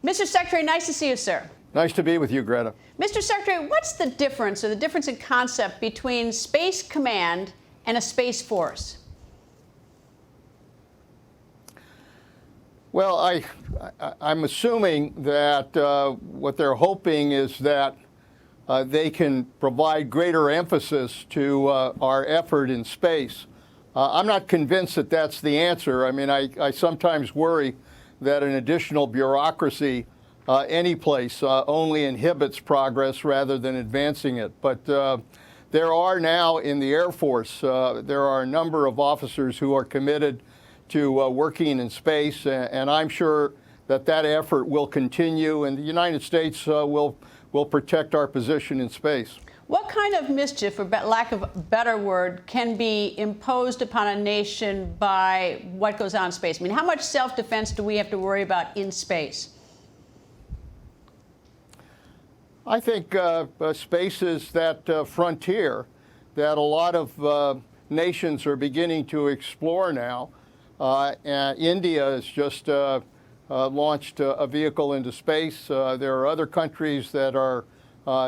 Mr. Secretary, nice to see you, sir. Nice to be with you, Greta. Mr. Secretary, what's the difference, or the difference in concept, between Space Command and a Space Force? Well, I'm assuming that what they're hoping is that they can provide greater emphasis to our effort in space. I'm not convinced that that's the answer. I mean, I sometimes worry that an additional bureaucracy any place only inhibits progress rather than advancing it. But there are now in the Air Force, there are a number of officers who are committed to working in space, and I'm sure that that effort will continue, and the United States will protect our position in space. What kind of mischief, or lack of a better word, can be imposed upon a nation by what goes on in space? I mean, how much self-defense do we have to worry about in space? I think space is that frontier that a lot of nations are beginning to explore now. India has just launched a vehicle into space. There are other countries that are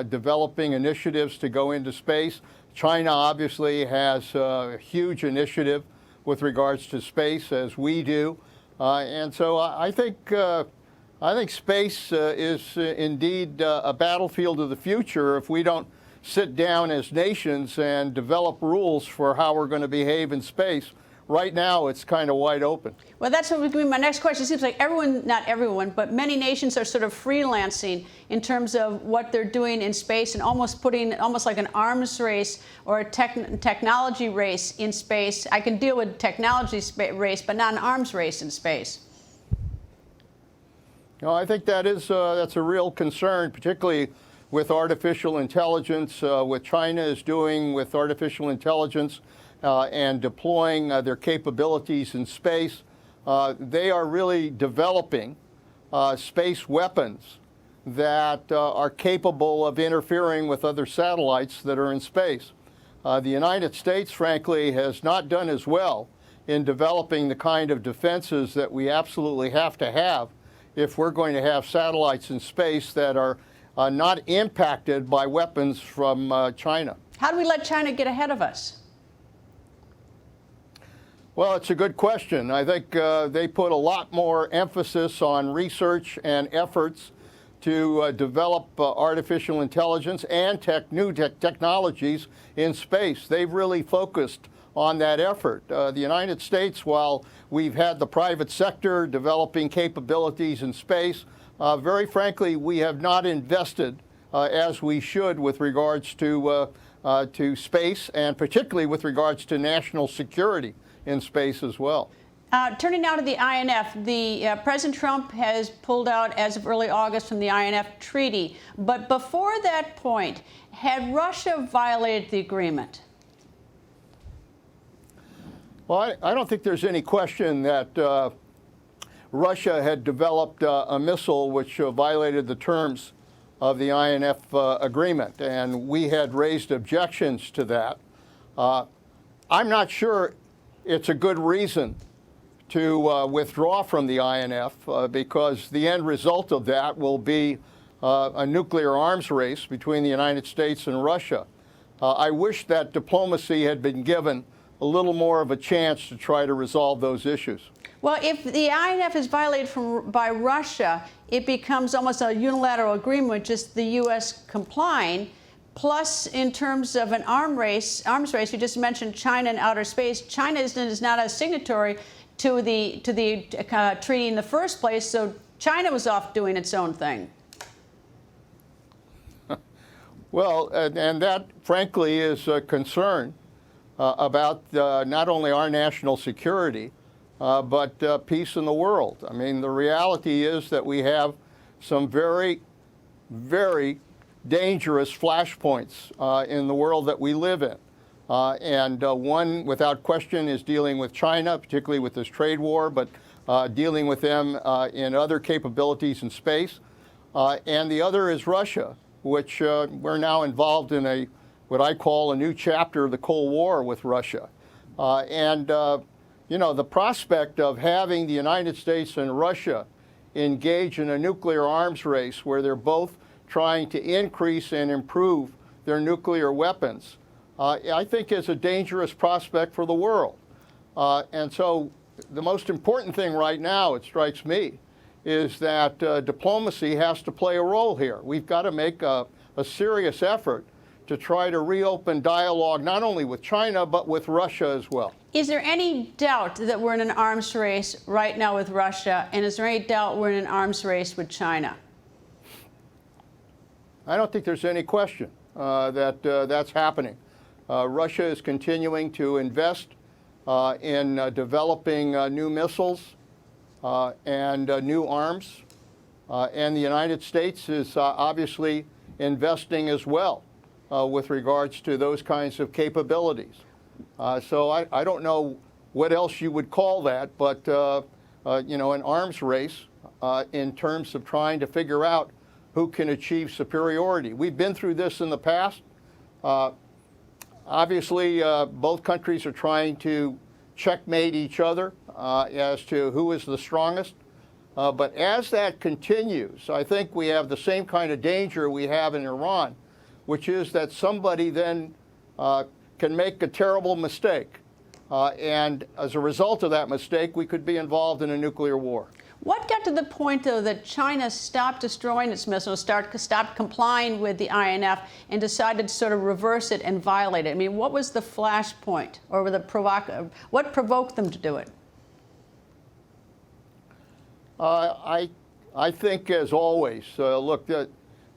developing initiatives to go into space. China obviously has a huge initiative with regards to space, as we do. And so I think space is indeed a battlefield of the future if we don't sit down as nations and develop rules for how we're going to behave in space. Right now, it's kind of wide open. Well, that's what would be my next question. It seems like everyone, not everyone, but many nations are sort of freelancing in terms of what they're doing in space, and almost putting like an arms race or a technology race in space. I can deal with technology race, but not an arms race in space. No, I think that's a real concern, particularly with artificial intelligence, what China is doing with artificial intelligence and deploying their capabilities in space. They are really developing space weapons that are capable of interfering with other satellites that are in space. The United States, frankly, has not done as well in developing the kind of defenses that we absolutely have to have if we're going to have satellites in space that are not impacted by weapons from China. How do we let China get ahead of us? Well, it's a good question. I think they put a lot more emphasis on research and efforts to develop artificial intelligence and new technologies in space. They've really focused on that effort. The United States, while we've had the private sector developing capabilities in space, very frankly, we have not invested as we should with regards to space, and particularly with regards to national security in space as well. Turning now to the INF, President Trump has pulled out as of early August from the INF treaty. But before that point, had Russia violated the agreement? Well, I don't think there's any question that Russia had developed a missile which violated the terms of the INF agreement, and we had raised objections to that. I'm not sure it's a good reason to withdraw from the INF because the end result of that will be a nuclear arms race between the United States and Russia. I wish that diplomacy had been given a little more of a chance to try to resolve those issues. Well, if the INF is violated by Russia, it becomes almost a unilateral agreement, just the U.S. complying. Plus, in terms of an arms race, you just mentioned China and outer space. China is not a signatory to the treaty in the first place, so China was off doing its own thing. Well, and that, frankly, is a concern about not only our national security, but peace in the world. I mean, the reality is that we have some very, very dangerous flashpoints in the world that we live in. And one, without question, is dealing with China, particularly with this trade war, but dealing with them in other capabilities in space. And the other is Russia, which we're now involved in what I call a new chapter of the Cold War with Russia. You know, the prospect of having the United States and Russia engage in a nuclear arms race where they're both trying to increase and improve their nuclear weapons, I think is a dangerous prospect for the world. And so the most important thing right now, it strikes me, is that diplomacy has to play a role here. We've got to make a serious effort to try to reopen dialogue not only with China, but with Russia as well. Is there any doubt that we're in an arms race right now with Russia? And is there any doubt we're in an arms race with China? I don't think there's any question that that's happening. Russia is continuing to invest in developing new missiles and new arms. And the United States is obviously investing as well with regards to those kinds of capabilities. So I don't know what else you would call that, but you know, an arms race in terms of trying to figure out who can achieve superiority. We've been through this in the past. Obviously, both countries are trying to checkmate each other as to who is the strongest. But as that continues, I think we have the same kind of danger we have in Iran, which is that somebody then can make a terrible mistake. And as a result of that mistake, we could be involved in a nuclear war. What got to the point, though, that China stopped destroying its missiles, stopped complying with the INF, and decided to sort of reverse it and violate it? I mean, what was the flashpoint, or what provoked them to do it? I think, as always, look,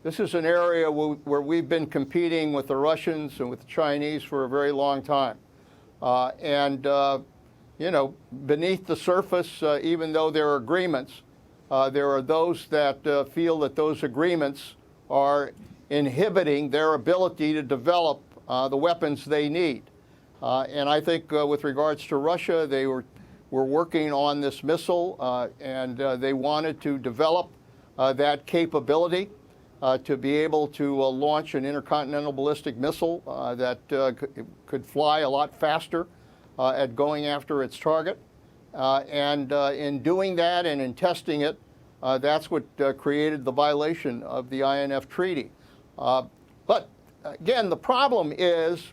this is an area where we've been competing with the Russians and with the Chinese for a very long time. You know, beneath the surface, even though there are agreements, there are those that feel that those agreements are inhibiting their ability to develop the weapons they need. And I think with regards to Russia, they were working on this missile, and they wanted to develop that capability to be able to launch an intercontinental ballistic missile that could fly a lot faster at going after its target. And in doing that and in testing it, that's what created the violation of the INF Treaty. But again, the problem is,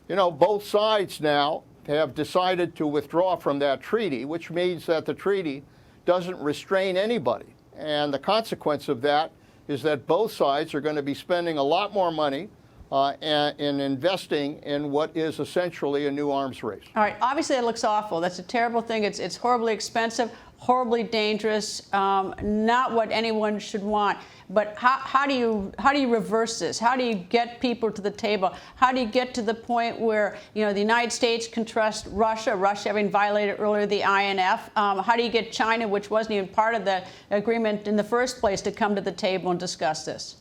you know, both sides now have decided to withdraw from that treaty, which means that the treaty doesn't restrain anybody. And the consequence of that is that both sides are going to be spending a lot more money in investing in what is essentially a new arms race. All right, obviously that looks awful. That's a terrible thing. It's horribly expensive, horribly dangerous, not what anyone should want. But how do you reverse this? How do you get people to the table? How do you get to the point where, you know, the United States can trust Russia having violated earlier the INF? How do you get China, which wasn't even part of the agreement in the first place, to come to the table and discuss this?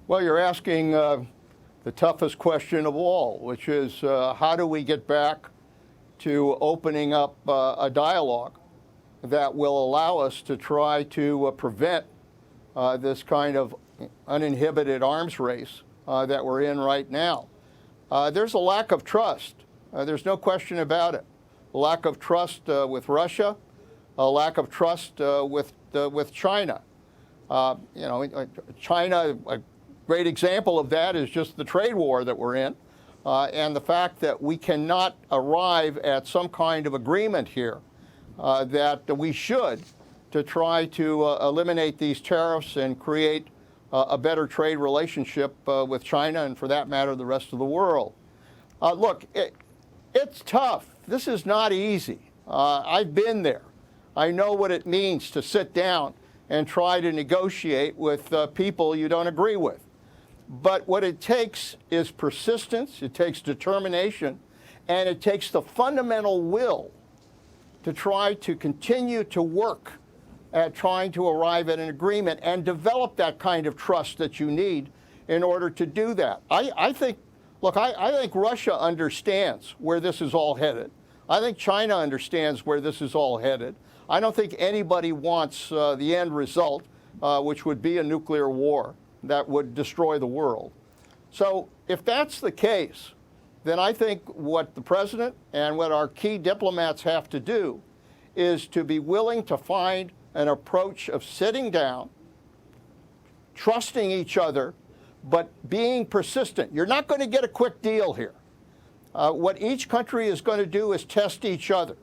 Well, you're asking the toughest question of all, which is how do we get back to opening up a dialogue that will allow us to try to prevent this kind of uninhibited arms race that we're in right now. There's a lack of trust. There's no question about it. A lack of trust with Russia, a lack of trust with China. You know, China, a great example of that is just the trade war that we're in, and the fact that we cannot arrive at some kind of agreement here that we should to try to eliminate these tariffs and create a better trade relationship with China and, for that matter, the rest of the world. Look, it's tough. This is not easy. I've been there. I know what it means to sit down and try to negotiate with people you don't agree with. But what it takes is persistence, it takes determination, and it takes the fundamental will to try to continue to work at trying to arrive at an agreement and develop that kind of trust that you need in order to do that. I think Russia understands where this is all headed. I think China understands where this is all headed. I don't think anybody wants the end result, which would be a nuclear war that would destroy the world. So if that's the case, then I think what the president and what our key diplomats have to do is to be willing to find an approach of sitting down, trusting each other, but being persistent. You're not going to get a quick deal here. What each country is going to do is test each other.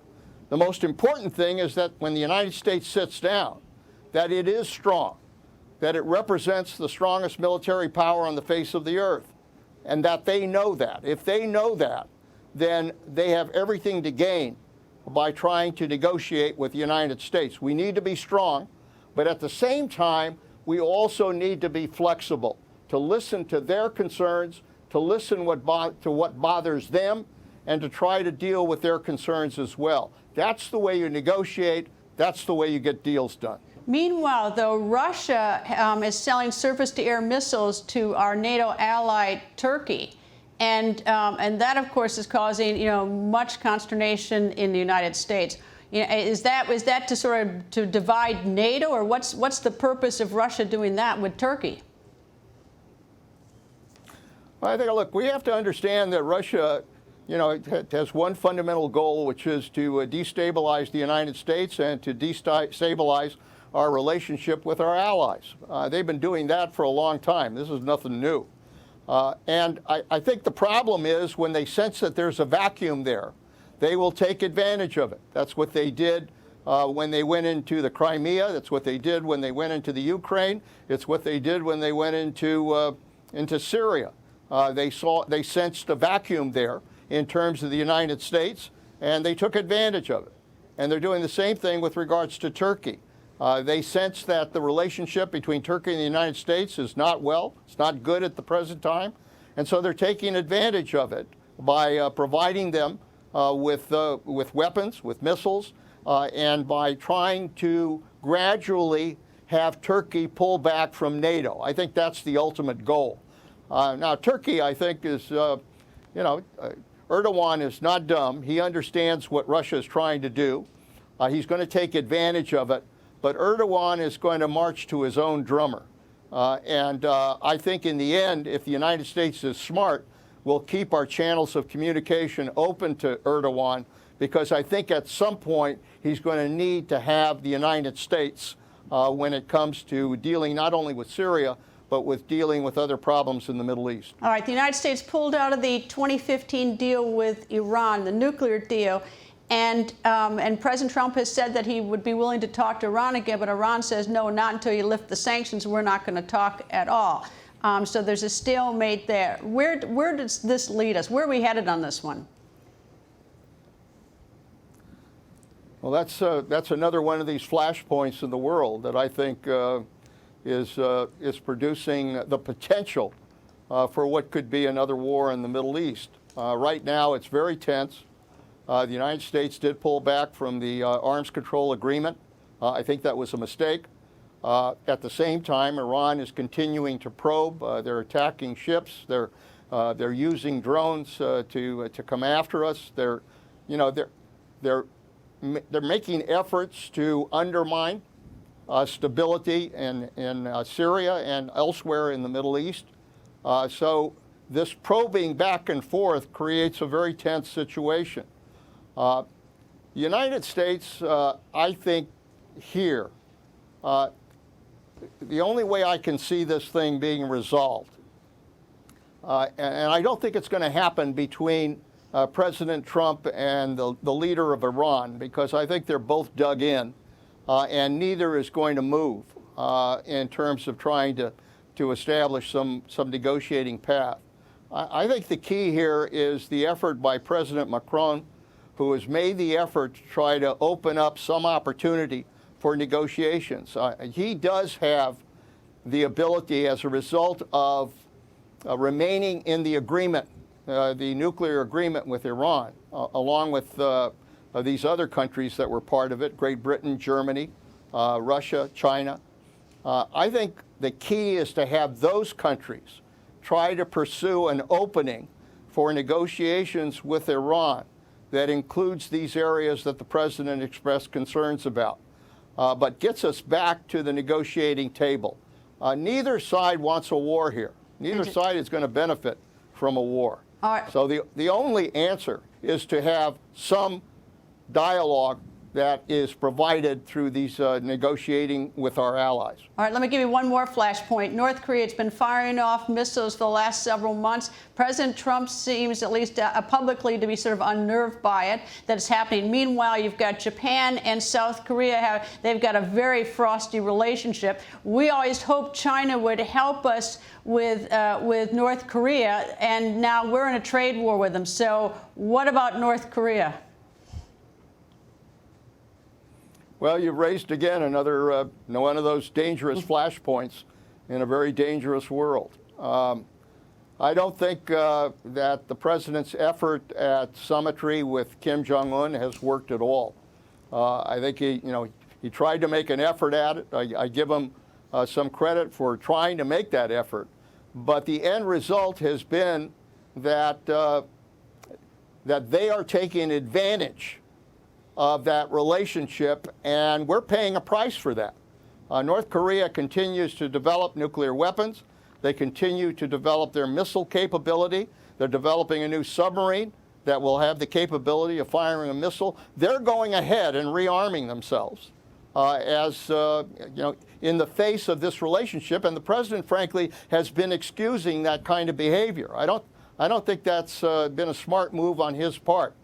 The most important thing is that when the United States sits down, that it is strong, that it represents the strongest military power on the face of the earth, and that they know that. If they know that, then they have everything to gain by trying to negotiate with the United States. We need to be strong, but at the same time, we also need to be flexible, to listen to their concerns, to listen to what bothers them, and to try to deal with their concerns as well. That's the way you negotiate. That's the way you get deals done. Meanwhile, though, Russia is selling surface-to-air missiles to our NATO ally, Turkey. And that, of course, is causing, much consternation in the United States. Is that to sort of to divide NATO, or what's the purpose of Russia doing that with Turkey? I think, look, we have to understand that Russia, has one fundamental goal, which is to destabilize the United States and to destabilize our relationship with our allies. They've been doing that for a long time. This is nothing new. And I think the problem is when they sense that there's a vacuum there, they will take advantage of it. That's what they did when they went into the Crimea. That's what they did when they went into the Ukraine. It's what they did when they went into Syria. They sensed a vacuum there in terms of the United States, and they took advantage of it. And they're doing the same thing with regards to Turkey. They sense that the relationship between Turkey and the United States is not well, it's not good at the present time, and so they're taking advantage of it by providing them with weapons, with missiles, and by trying to gradually have Turkey pull back from NATO. I think that's the ultimate goal. Now, Turkey, I think, is, Erdogan is not dumb. He understands what Russia is trying to do. He's going to take advantage of it. But Erdogan is going to march to his own drummer. And I think in the end, if the United States is smart, we'll keep our channels of communication open to Erdogan, because I think at some point he's going to need to have the United States when it comes to dealing not only with Syria, but with dealing with other problems in the Middle East. All right, the United States pulled out of the 2015 deal with Iran, the nuclear deal. And President Trump has said that he would be willing to talk to Iran again, but Iran says, no, not until you lift the sanctions. We're not going to talk at all. So there's a stalemate there. Where does this lead us? Where are we headed on this one? Well, that's another one of these flashpoints in the world that I think is producing the potential for what could be another war in the Middle East. Right now, it's very tense. The United States did pull back from the arms control agreement. I think that was a mistake. At the same time, Iran is continuing to probe. They're attacking ships. They're using drones to come after us. They're making efforts to undermine stability in Syria and elsewhere in the Middle East. So this probing back and forth creates a very tense situation. The United States, I think, here, the only way I can see this thing being resolved, and I don't think it's going to happen between President Trump and the leader of Iran, because I think they're both dug in, and neither is going to move in terms of trying to establish some negotiating path. I think the key here is the effort by President Macron, who has made the effort to try to open up some opportunity for negotiations. He does have the ability, as a result of remaining in the agreement, the nuclear agreement with Iran, along with these other countries that were part of it, Great Britain, Germany, Russia, China. I think the key is to have those countries try to pursue an opening for negotiations with Iran that includes these areas that the president expressed concerns about, but gets us back to the negotiating table. Neither side wants a war here. Neither side is going to benefit from a war. All right. So the only answer is to have some dialogue that is provided through these negotiating with our allies. All right, let me give you one more flashpoint. North Korea has been firing off missiles for the last several months. President Trump seems, at least publicly, to be sort of unnerved by it, that it's happening. Meanwhile, you've got Japan and South Korea. They've got a very frosty relationship. We always hoped China would help us with North Korea, and now we're in a trade war with them. So what about North Korea? Well, you've raised again another one of those dangerous flashpoints in a very dangerous world. I don't think that the president's effort at summitry with Kim Jong-un has worked at all. I think he tried to make an effort at it. I give him some credit for trying to make that effort, but the end result has been that that they are taking advantage of that relationship, and we're paying a price for that. North Korea continues to develop nuclear weapons. They continue to develop their missile capability. They're developing a new submarine that will have the capability of firing a missile. They're going ahead and rearming themselves in the face of this relationship, and the president, frankly, has been excusing that kind of behavior. I don't think that's been a smart move on his part.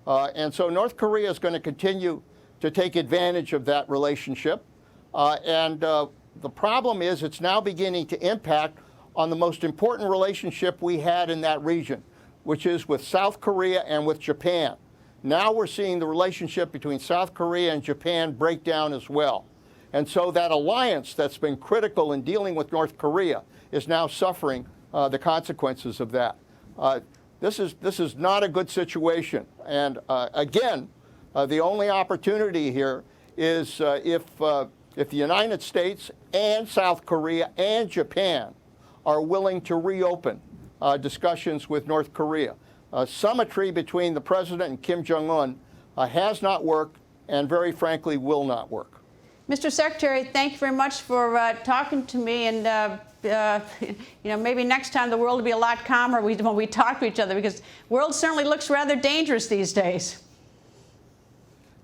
And so North Korea is going to continue to take advantage of that relationship. The problem is it's now beginning to impact on the most important relationship we had in that region, which is with South Korea and with Japan. Now we're seeing the relationship between South Korea and Japan break down as well. And so that alliance that's been critical in dealing with North Korea is now suffering the consequences of that. This is not a good situation. And again, the only opportunity here is if the United States and South Korea and Japan are willing to reopen discussions with North Korea. Summitry between the president and Kim Jong-un has not worked and very frankly will not work. Mr. Secretary, thank you very much for talking to me, and maybe next time the world will be a lot calmer when we talk to each other, because the world certainly looks rather dangerous these days.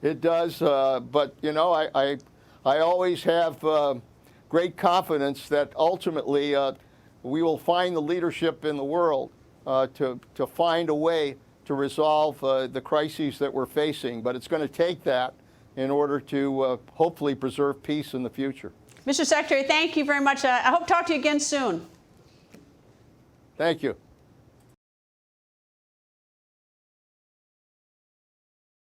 It does, but I always have great confidence that ultimately we will find the leadership in the world to find a way to resolve the crises that we're facing. But it's going to take that in order to hopefully preserve peace in the future. Mr. Secretary, thank you very much. I hope to talk to you again soon. Thank you.